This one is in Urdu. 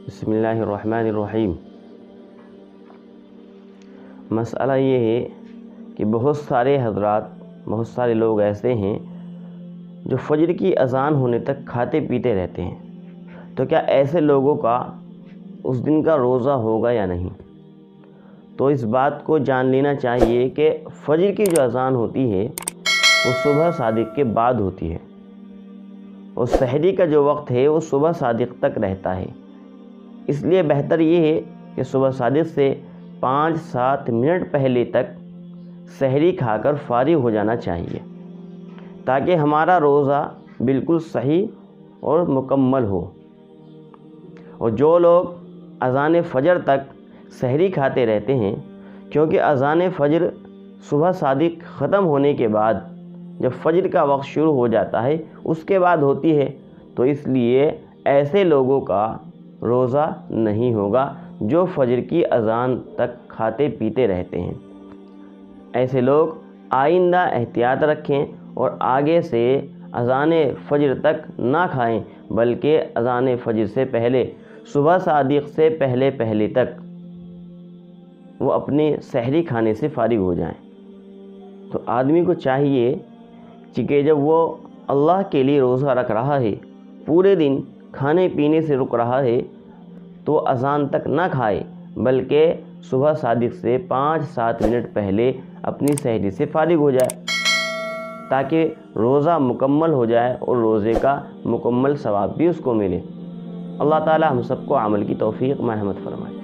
بسم اللہ الرحمن الرحیم۔ مسئلہ یہ ہے کہ بہت سارے حضرات، بہت سارے لوگ ایسے ہیں جو فجر کی اذان ہونے تک کھاتے پیتے رہتے ہیں، تو کیا ایسے لوگوں کا اس دن کا روزہ ہوگا یا نہیں؟ تو اس بات کو جان لینا چاہیے کہ فجر کی جو اذان ہوتی ہے وہ صبح صادق کے بعد ہوتی ہے، اور سحری کا جو وقت ہے وہ صبح صادق تک رہتا ہے۔ اس لیے بہتر یہ ہے کہ صبح صادق سے 5-7 منٹ پہلے تک سحری کھا کر فارغ ہو جانا چاہیے، تاکہ ہمارا روزہ بالکل صحیح اور مکمل ہو۔ اور جو لوگ اذان فجر تک سحری کھاتے رہتے ہیں، کیونکہ اذان فجر صبح صادق ختم ہونے کے بعد جب فجر کا وقت شروع ہو جاتا ہے اس کے بعد ہوتی ہے، تو اس لیے ایسے لوگوں کا روزہ نہیں ہوگا جو فجر کی اذان تک کھاتے پیتے رہتے ہیں۔ ایسے لوگ آئندہ احتیاط رکھیں اور آگے سے اذان فجر تک نہ کھائیں، بلکہ اذان فجر سے پہلے، صبح صادق سے پہلے تک وہ اپنے سحری کھانے سے فارغ ہو جائیں۔ تو آدمی کو چاہیے کہ جب وہ اللہ کے لیے روزہ رکھ رہا ہے، پورے دن کھانے پینے سے رک رہا ہے، تو اذان تک نہ کھائے، بلکہ صبح صادق سے 5-7 منٹ پہلے اپنی سحری سے فارغ ہو جائے، تاکہ روزہ مکمل ہو جائے اور روزے کا مکمل ثواب بھی اس کو ملے۔ اللہ تعالی ہم سب کو عمل کی توفیق مرحمت فرمائے۔